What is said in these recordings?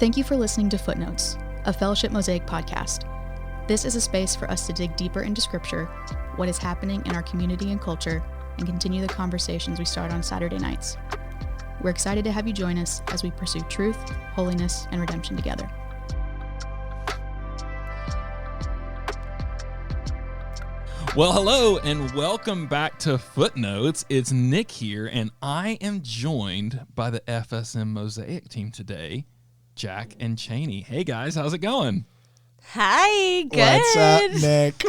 Thank you for listening to Footnotes, a Fellowship Mosaic podcast. This is a space for us to dig deeper into Scripture, what is happening in our community and culture, and continue the conversations we start on Saturday nights. We're excited to have you join us as we pursue truth, holiness, and redemption together. Well, hello, and welcome back to Footnotes. It's Nick here, and I am joined by the FSM Mosaic team today, Jack and Chaney. Hey, guys, how's it going? Hi, good. What's up, Nick?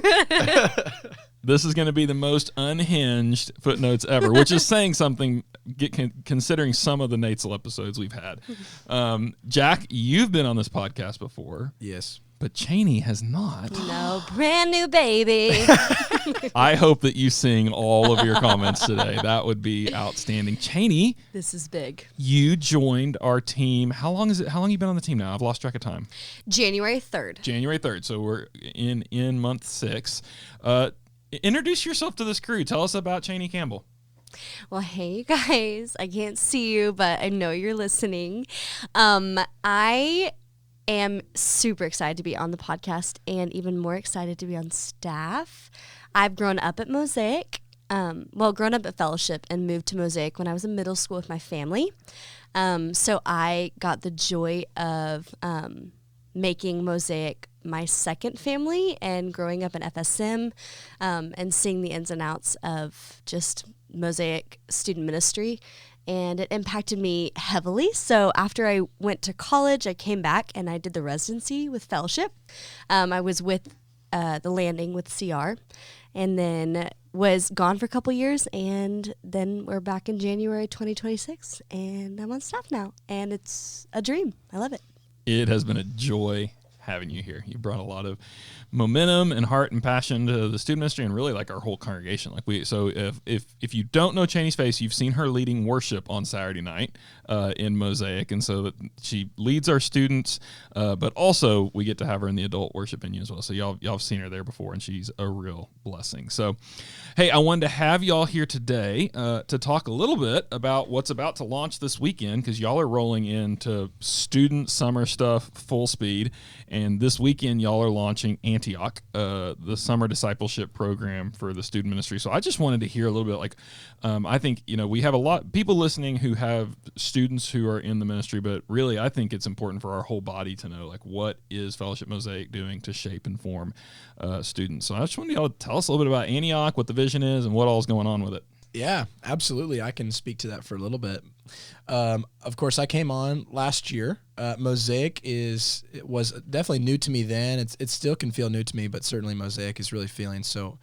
This is going to be the most unhinged Footnotes ever, which is saying something considering some of the Natesel episodes we've had. Jack, you've been on this podcast before. Yes. But Chaney has not. No, brand new baby. I hope that you sing all of your comments today. That would be outstanding. Chaney. This is big. You joined our team. How long is it? How long have you been on the team now? I've lost track of time. January 3rd. January 3rd. So we're in month 6. Introduce yourself to this crew. Tell us about Chaney Campbell. Well, hey, you guys. I can't see you, but I know you're listening. I am super excited to be on the podcast and even more excited to be on staff. I've grown up at Mosaic, grown up at Fellowship and moved to Mosaic when I was in middle school with my family. So I got the joy of making Mosaic my second family and growing up in FSM and seeing the ins and outs of just Mosaic student ministry. And it impacted me heavily. So after I went to college, I came back and I did the residency with Fellowship. I was with the Landing with CR and then was gone for a couple years. And then we're back in January 2026 and I'm on staff now. And it's a dream. I love it. It has been a joy having you here. You brought a lot of momentum and heart and passion to the student ministry and really like our whole congregation. So if you don't know Chaney's face, you've seen her leading worship on Saturday night in Mosaic, and so that she leads our students, but also we get to have her in the adult worship venue as well. So y'all have seen her there before, and she's a real blessing. So, hey, I wanted to have y'all here today to talk a little bit about what's about to launch this weekend, because y'all are rolling into student summer stuff full speed. And this weekend, y'all are launching Antioch, the summer discipleship program for the student ministry. So I just wanted to hear a little bit, I think, we have a lot of people listening who have students who are in the ministry, but really I think it's important for our whole body to know, what is Fellowship Mosaic doing to shape and form students. So I just wanted y'all to tell us a little bit about Antioch, what the vision is, and what all is going on with it. Yeah, absolutely. I can speak to that for a little bit. Of course, I came on last year. Mosaic was definitely new to me then. It still can feel new to me, but certainly Mosaic is really feeling so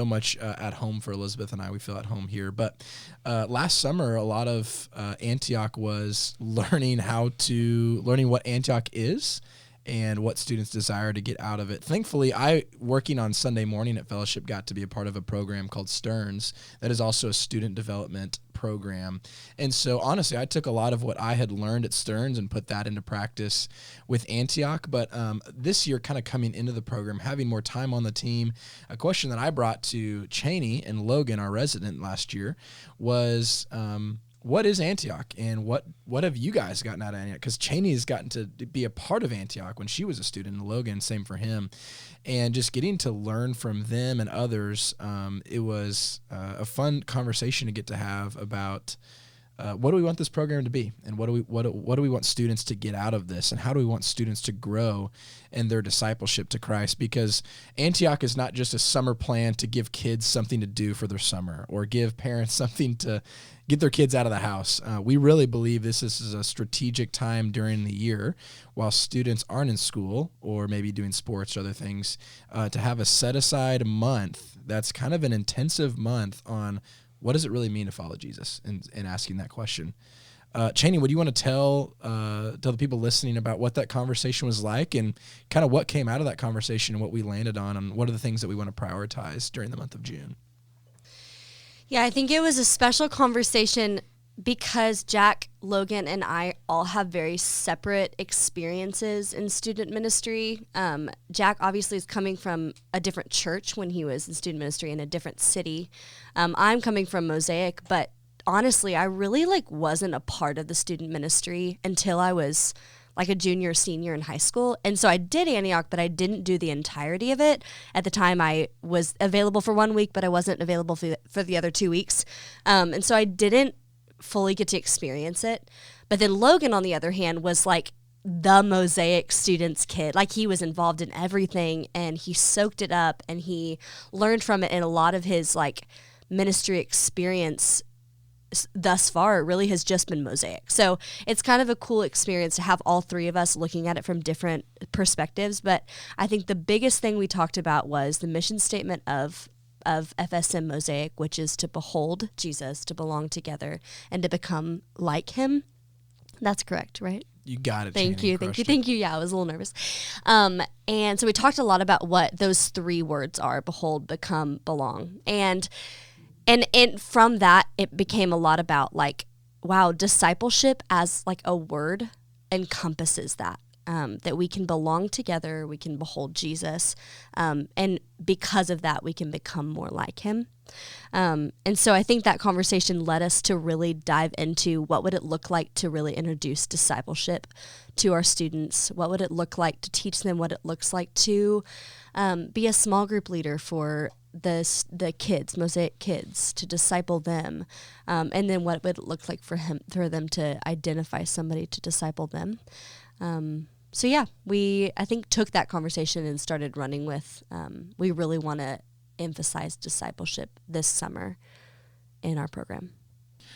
much at home for Elizabeth and I. We feel at home here. But last summer, a lot of Antioch was learning what Antioch is and what students desire to get out of it. Thankfully, working on Sunday morning at Fellowship, got to be a part of a program called Stearns that is also a student development program. And so honestly, I took a lot of what I had learned at Stearns and put that into practice with Antioch. But this year, kind of coming into the program, having more time on the team, a question that I brought to Chaney and Logan, our resident last year, was what is Antioch, and what have you guys gotten out of Antioch? Because Chaney has gotten to be a part of Antioch when she was a student, and Logan, same for him. And just getting to learn from them and others, it was a fun conversation to get to have about what do we want this program to be, and what do we want students to get out of this, and how do we want students to grow in their discipleship to Christ? Because Antioch is not just a summer plan to give kids something to do for their summer or give parents something to get their kids out of the house. We really believe this is a strategic time during the year while students aren't in school or maybe doing sports or other things, to have a set-aside month that's kind of an intensive month on what does it really mean to follow Jesus, and asking that question. Chaney, what do you want to tell the people listening about what that conversation was like and kind of what came out of that conversation and what we landed on, and what are the things that we want to prioritize during the month of June? Yeah, I think it was a special conversation because Jack, Logan, and I all have very separate experiences in student ministry. Jack obviously is coming from a different church when he was in student ministry in a different city. I'm coming from Mosaic, but honestly, I really wasn't a part of the student ministry until I was like a junior, senior in high school. And so I did Antioch, but I didn't do the entirety of it. At the time, I was available for 1 week, but I wasn't available for the other 2 weeks. And so I didn't fully get to experience it. But then Logan, on the other hand, was like the Mosaic student's kid. Like, he was involved in everything, and he soaked it up, and he learned from it. And a lot of his like ministry experience thus far really has just been Mosaic. So it's kind of a cool experience to have all three of us looking at it from different perspectives. But I think the biggest thing we talked about was the mission statement of FSM Mosaic, which is to behold Jesus, to belong together, and to become like him. That's correct, right? You got it. Thank Chaney. you. Thank you. Yeah, I was a little nervous. And so we talked a lot about what those three words are: behold, become, belong. And from that, it became a lot about like, wow, discipleship as like a word encompasses that. That we can belong together, we can behold Jesus, and because of that, we can become more like him. And so I think that conversation led us to really dive into what would it look like to really introduce discipleship to our students? What would it look like to teach them what it looks like to be a small group leader for the kids, Mosaic kids, to disciple them, and then what would it look like for them to identify somebody to disciple them. So yeah, I think took that conversation and started running with, we really want to emphasize discipleship this summer in our program.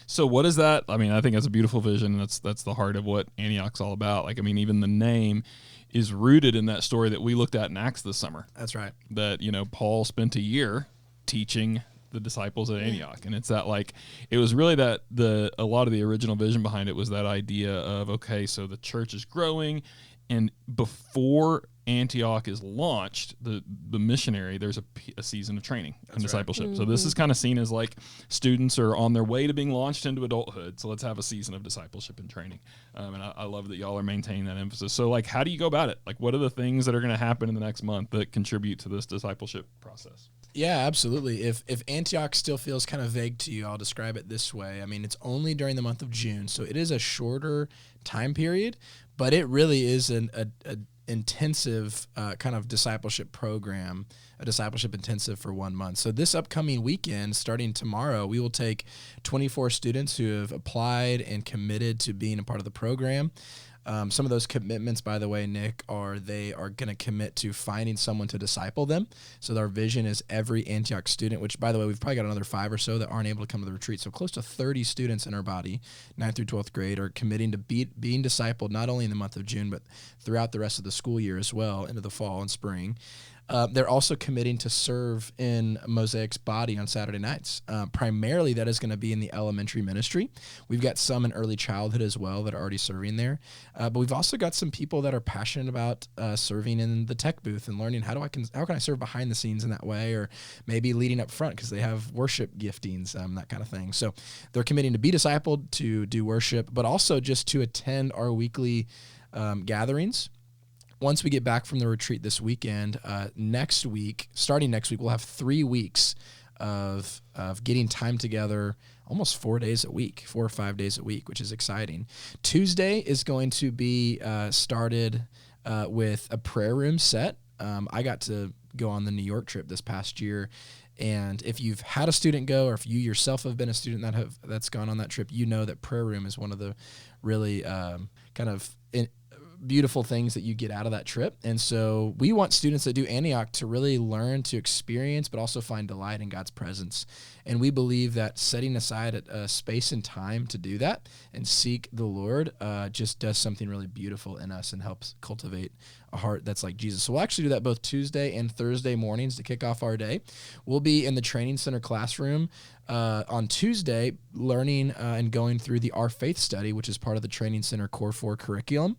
So what is that? I mean, I think that's a beautiful vision. That's the heart of what Antioch's all about. Like, I mean, even the name is rooted in that story that we looked at in Acts this summer. That's right. That, Paul spent a year teaching the disciples at Antioch. And it's that, like, it was really that a lot of the original vision behind it was that idea of, okay, so the church is growing, and before Antioch is launched, the missionary, there's a season of training and discipleship. Right. So this is kind of seen as like students are on their way to being launched into adulthood. So let's have a season of discipleship and training. And I love that y'all are maintaining that emphasis. So like, how do you go about it? Like, what are the things that are going to happen in the next month that contribute to this discipleship process? Yeah, absolutely. If Antioch still feels kind of vague to you, I'll describe it this way. I mean, it's only during the month of June, so it is a shorter time period, but it really is an intensive kind of discipleship program, a discipleship intensive for 1 month. So this upcoming weekend, starting tomorrow, we will take 24 students who have applied and committed to being a part of the program. Some of those commitments, by the way, Nick, they are going to commit to finding someone to disciple them. So our vision is every Antioch student, which, by the way, we've probably got another 5 or so that aren't able to come to the retreat. So close to 30 students in our body, 9th through 12th grade, are committing to being discipled not only in the month of June, but throughout the rest of the school year as well, into the fall and spring. They're also committing to serve in Mosaic's body on Saturday nights. Primarily, that is going to be in the elementary ministry. We've got some in early childhood as well that are already serving there. But we've also got some people that are passionate about serving in the tech booth and learning how can I serve behind the scenes in that way, or maybe leading up front because they have worship giftings, that kind of thing. So they're committing to be discipled, to do worship, but also just to attend our weekly gatherings. Once we get back from the retreat this weekend, starting next week, we'll have 3 weeks of getting time together, almost 4 days a week, 4 or 5 days a week, which is exciting. Tuesday is going to be started with a prayer room set. I got to go on the New York trip this past year, and if you've had a student go, or if you yourself have been a student that's gone on that trip, you know that prayer room is one of the really beautiful things that you get out of that trip. And so we want students that do Antioch to really learn to experience, but also find delight in God's presence. And we believe that setting aside a space and time to do that and seek the Lord just does something really beautiful in us and helps cultivate a heart that's like Jesus. So we'll actually do that both Tuesday and Thursday mornings to kick off our day. We'll be in the training center classroom on Tuesday, learning and going through the Our Faith study, which is part of the Training Center Core 4 curriculum.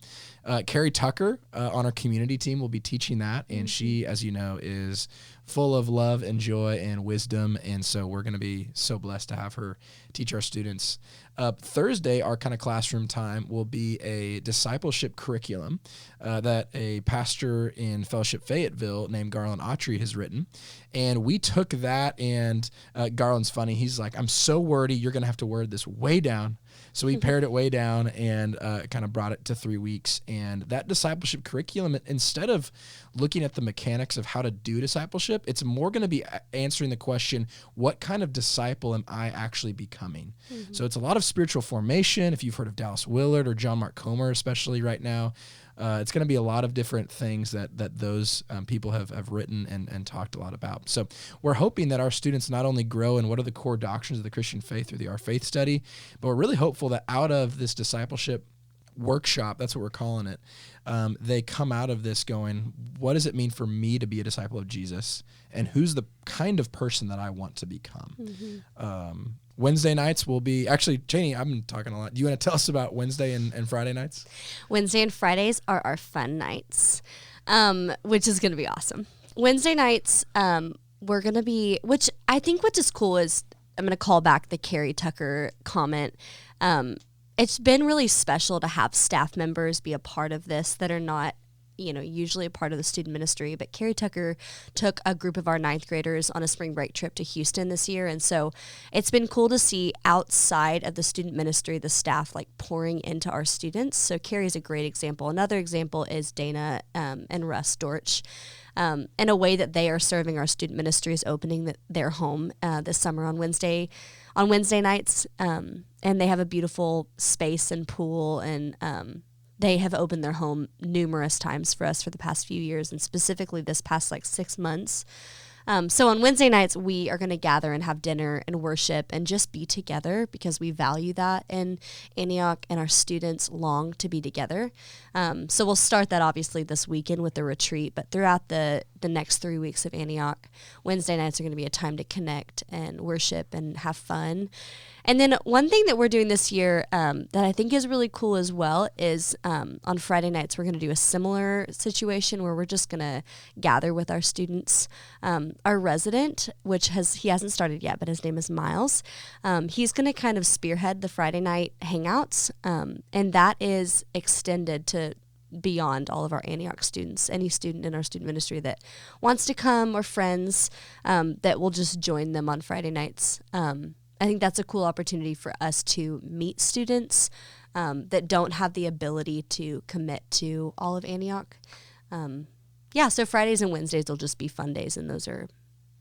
Carrie Tucker on our community team will be teaching that, and she, as you know, is full of love and joy and wisdom, and so we're going to be so blessed to have her teach our students. Thursday, our kind of classroom time will be a discipleship curriculum that a pastor in Fellowship Fayetteville named Garland Autry has written, and we took that, and Garland's funny. He's like, I'm so wordy, you're going to have to word this way down. So we pared it way down and kind of brought it to 3 weeks. And that discipleship curriculum, instead of looking at the mechanics of how to do discipleship, it's more going to be answering the question, what kind of disciple am I actually becoming? So it's a lot of spiritual formation. If you've heard of Dallas Willard or John Mark Comer, especially right now, it's going to be a lot of different things that those people have written and talked a lot about. So we're hoping that our students not only grow in what are the core doctrines of the Christian faith through Our Faith study, but we're really hopeful that out of this discipleship workshop, that's what we're calling it, they come out of this going, what does it mean for me to be a disciple of Jesus? And who's the kind of person that I want to become? Wednesday nights will be, actually, Chaney, I've been talking a lot. Do you want to tell us about Wednesday and Friday nights? Wednesday and Fridays are our fun nights, which is going to be awesome. Wednesday nights, we're going to be, which is cool is, I'm going to call back the Carrie Tucker comment. It's been really special to have staff members be a part of this that are not, usually a part of the student ministry. But Carrie Tucker took a group of our 9th graders on a spring break trip to Houston this year. And so it's been cool to see outside of the student ministry, the staff like pouring into our students. So Carrie's a great example. Another example is Dana and Russ Dortch. In a way that they are serving our student ministry is opening their home this summer on Wednesday nights. And they have a beautiful space and pool, and they have opened their home numerous times for us for the past few years, and specifically this past 6 months. So on Wednesday nights, we are going to gather and have dinner and worship and just be together because we value that in Antioch, and our students long to be together. So we'll start that obviously this weekend with the retreat, but throughout the next 3 weeks of Antioch, Wednesday nights are going to be a time to connect and worship and have fun. And then one thing that we're doing this year that I think is really cool as well is on Friday nights, we're going to do a similar situation where we're just going to gather with our students. Our resident, he hasn't started yet, but his name is Miles. He's going to kind of spearhead the Friday night hangouts, and that is extended to beyond all of our Antioch students. Any student in our student ministry that wants to come, or friends that will just join them on Friday nights. I think that's a cool opportunity for us to meet students that don't have the ability to commit to all of Antioch. So Fridays and Wednesdays will just be fun days, and those are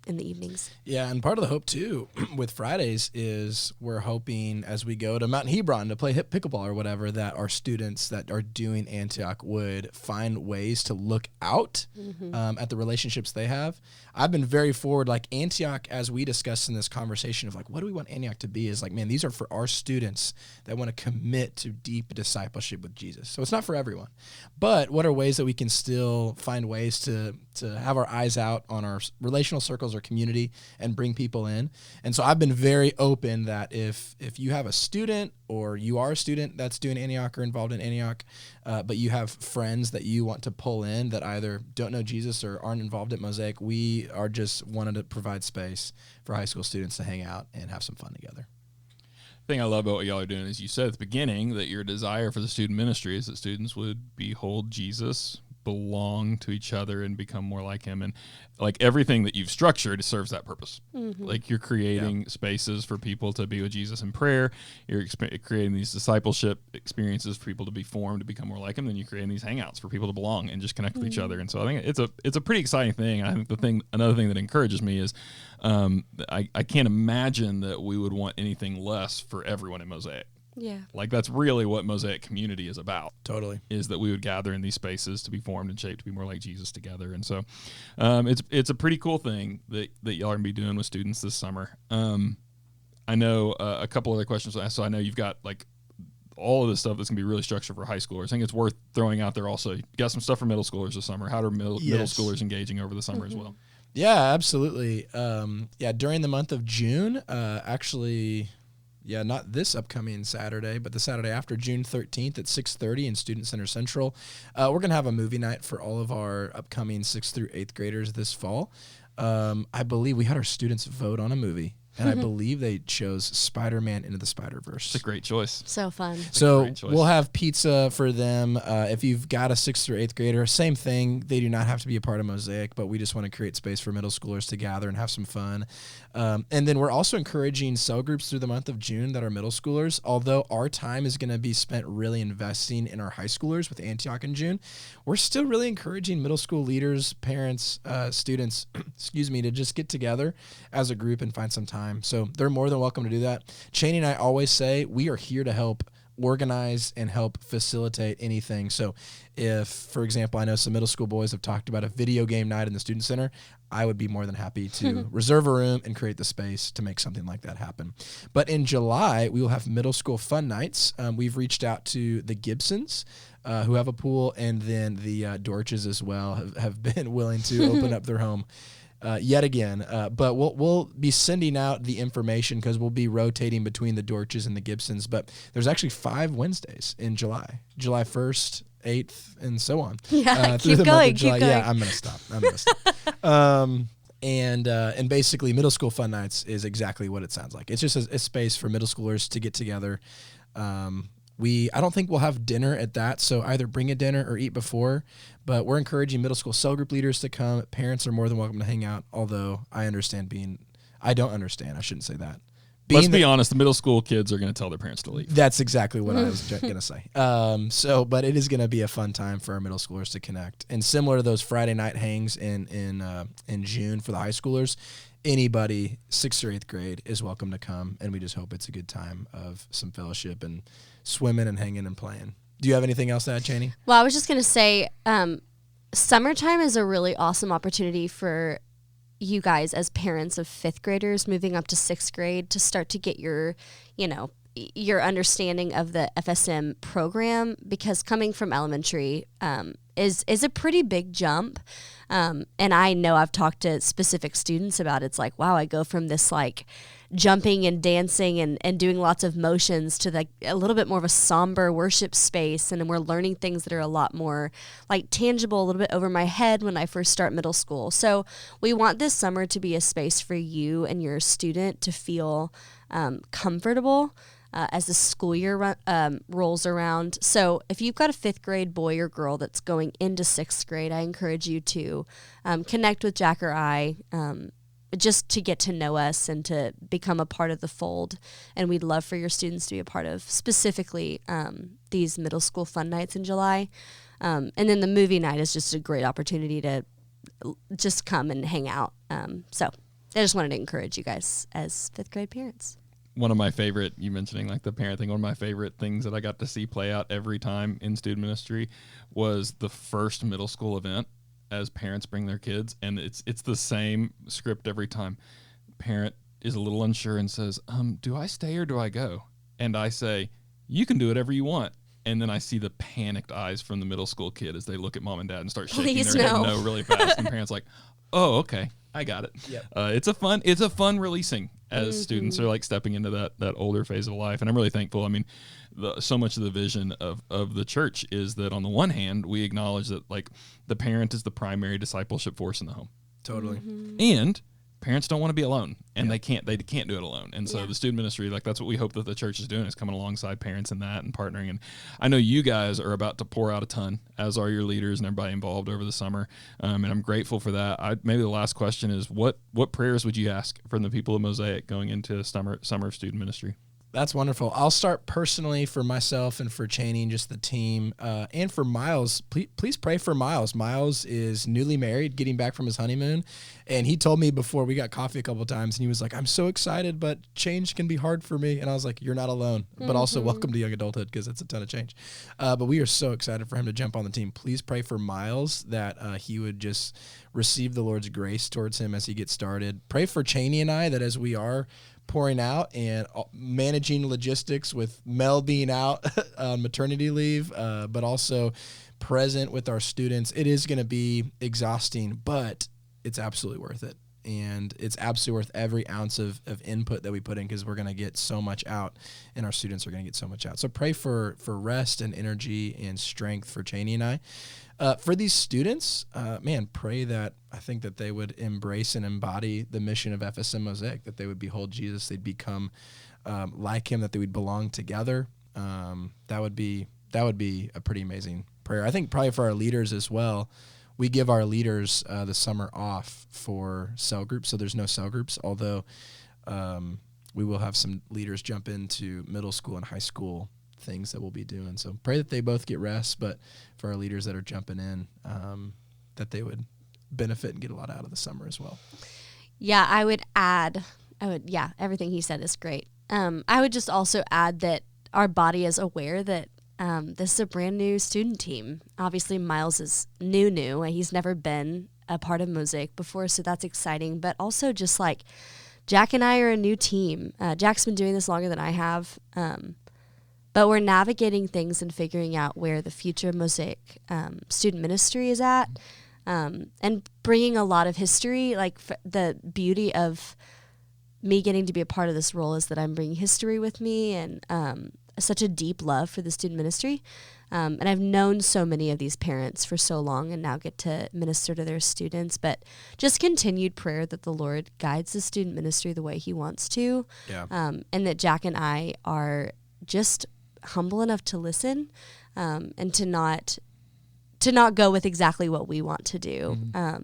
in the evenings. Yeah, and part of the hope, too, with Fridays is we're hoping as we go to Mount Hebron to play pickleball or whatever, that our students that are doing Antioch would find ways to look out at the relationships they have. I've been very forward, Antioch, as we discussed in this conversation of what do we want Antioch to be, is man, these are for our students that want to commit to deep discipleship with Jesus. So it's not for everyone. But what are ways that we can still find ways to have our eyes out on our relational circles or community and bring people in? And so I've been very open that if you have a student, or you are a student that's doing Antioch or involved in Antioch, but you have friends that you want to pull in that either don't know Jesus or aren't involved at Mosaic, we are just wanted to provide space for high school students to hang out and have some fun together. The thing I love about what y'all are doing is you said at the beginning that your desire for the student ministry is that students would behold Jesus, belong to each other, and become more like him. And everything that you've structured serves that purpose. You're creating spaces for people to be with Jesus in prayer. You're creating these discipleship experiences for people to be formed, to become more like him. Then you're creating these hangouts for people to belong and just connect with each other. And so I think it's a pretty exciting thing. I think another thing that encourages me is I can't imagine that we would want anything less for everyone in Mosaic. Yeah. That's really what Mosaic community is about. Totally. Is that we would gather in these spaces to be formed and shaped to be more like Jesus together. And so it's a pretty cool thing that y'all are going to be doing with students this summer. I know a couple other questions. So I know you've got all of this stuff that's going to be really structured for high schoolers. I think it's worth throwing out there also. You got some stuff for middle schoolers this summer. How are middle schoolers engaging over the summer as well? Yeah, absolutely. During the month of June, not this upcoming Saturday, but the Saturday after, June 13th at 6:30 in Student Center Central. We're going to have a movie night for all of our upcoming 6th through 8th graders this fall. I believe we had our students vote on a movie, and I believe they chose Spider-Man Into the Spider-Verse. It's a great choice. So fun. So great choice. we'll have pizza for them. If you've got a 6th or 8th grader, same thing. They do not have to be a part of Mosaic, but we just want to create space for middle schoolers to gather and have some fun. And then we're also encouraging cell groups through the month of June that are middle schoolers, although our time is going to be spent really investing in our high schoolers with Antioch in June. We're still really encouraging middle school leaders, parents, students, to just get together as a group and find some time. So they're more than welcome to do that. Chaney and I always say we are here to help organize and help facilitate anything. So if, for example, I know some middle school boys have talked about a video game night in the student center, I would be more than happy to reserve a room and create the space to make something like that happen. But in July, we will have middle school fun nights. We've reached out to the Gibsons, who have a pool, and then the Dorches as well have been willing to open up their home yet again. But we'll be sending out the information because we'll be rotating between the Dorches and the Gibsons. But there's actually 5 Wednesdays in July 1st, 8th, and so on. Yeah, Through the month going, of July. keep going. Yeah, I'm going to stop. And basically middle school fun nights is exactly what it sounds like. It's just a space for middle schoolers to get together. I don't think we'll have dinner at that, so either bring a dinner or eat before, but we're encouraging middle school cell group leaders to come. Parents are more than welcome to hang out, although I don't understand, I shouldn't say that. Let's be honest, the middle school kids are going to tell their parents to leave. That's exactly what I was going to say. But it is going to be a fun time for our middle schoolers to connect. And similar to those Friday night hangs in June for the high schoolers, anybody 6th or 8th grade is welcome to come, and we just hope it's a good time of some fellowship and swimming and hanging and playing. Do you have anything else to add, Chaney? Well, I was just going to say, summertime is a really awesome opportunity for you guys as parents of 5th graders moving up to 6th grade to start to get your understanding of the FSM program, because coming from elementary is a pretty big jump. And I know I've talked to specific students about it. It's like, wow, I go from this like jumping and dancing and doing lots of motions to like a little bit more of a somber worship space. And we're learning things that are a lot more like tangible, a little bit over my head when I first start middle school. So we want this summer to be a space for you and your student to feel comfortable as the school year rolls around. So if you've got a 5th grade boy or girl that's going into 6th grade, I encourage you to connect with Jack or I, just to get to know us and to become a part of the fold. And we'd love for your students to be a part of specifically these middle school fun nights in July. And then the movie night is just a great opportunity to just come and hang out. So I just wanted to encourage you guys as 5th grade parents. One of my favorite, you mentioning like the parent thing, one of my favorite things that I got to see play out every time in student ministry was the first middle school event as parents bring their kids, and it's the same script every time. Parent is a little unsure and says, do I stay or do I go? And I say, you can do whatever you want. And then I see the panicked eyes from the middle school kid as they look at mom and dad and start shaking Please their no. head no really fast. And parents like, oh, okay, I got it. Yep. It's a fun releasing as students are like stepping into that older phase of life. And I'm really thankful. I mean, so much of the vision of the church is that on the one hand, we acknowledge that like the parent is the primary discipleship force in the home. Totally. And parents don't want to be alone, and they can't do it alone. And so the student ministry, like that's what we hope that the church is doing, is coming alongside parents in that and partnering. And I know you guys are about to pour out a ton, as are your leaders and everybody involved over the summer. And I'm grateful for that. Maybe the last question is, what prayers would you ask from the people of Mosaic going into summer of student ministry? That's wonderful. I'll start personally for myself and for Chaney and just the team, and for Miles. Please pray for Miles. Miles is newly married, getting back from his honeymoon, and he told me before, we got coffee a couple of times, and he was like, I'm so excited, but change can be hard for me. And I was like, you're not alone, but also welcome to young adulthood, because it's a ton of change. But we are so excited for him to jump on the team. Please pray for Miles that he would just receive the Lord's grace towards him as he gets started. Pray for Chaney and I that as we are pouring out and managing logistics with Mel being out on maternity leave, but also present with our students. It is going to be exhausting, but it's absolutely worth it. and it's absolutely worth every ounce of input that we put in, because we're going to get so much out, and our students are going to get so much out. So pray for rest and energy and strength for Chaney and I. For these students, pray that I think that they would embrace and embody the mission of FSM Mosaic, that they would behold Jesus, they'd become like him, that they would belong together. That would be a pretty amazing prayer. I think probably for our leaders as well. We give our leaders the summer off for cell groups, so there's no cell groups, although we will have some leaders jump into middle school and high school things that we'll be doing. So pray that they both get rest, but for our leaders that are jumping in, that they would benefit and get a lot out of the summer as well. Yeah, everything he said is great. I would just also add that our body is aware that this is a brand new student team. Obviously, Miles is new. He's never been a part of Mosaic before, so that's exciting. But also just like Jack and I are a new team. Jack's been doing this longer than I have, but we're navigating things and figuring out where the future of Mosaic student ministry is at, and bringing a lot of history. Like the beauty of me getting to be a part of this role is that I'm bringing history with me, and such a deep love for the student ministry. And I've known so many of these parents for so long and now get to minister to their students. But just continued prayer that the Lord guides the student ministry the way he wants to. Yeah. And that Jack and I are just humble enough to listen, and to not go with exactly what we want to do,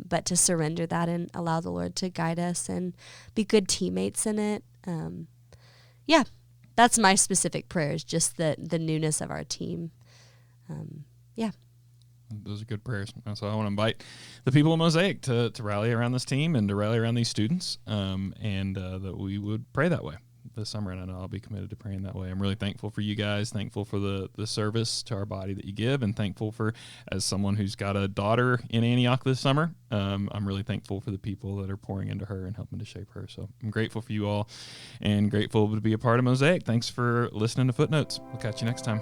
but to surrender that and allow the Lord to guide us and be good teammates in it. That's my specific prayers, just the newness of our team. Those are good prayers. So I want to invite the people of Mosaic to rally around this team and to rally around these students, and that we would pray that way this summer. And I know I'll be committed to praying that way. I'm really thankful for you guys, thankful for the service to our body that you give, and thankful for, as someone who's got a daughter in Antioch this summer, I'm really thankful for the people that are pouring into her and helping to shape her. So I'm grateful for you all and grateful to be a part of Mosaic. Thanks for listening to Footnotes. We'll catch you next time.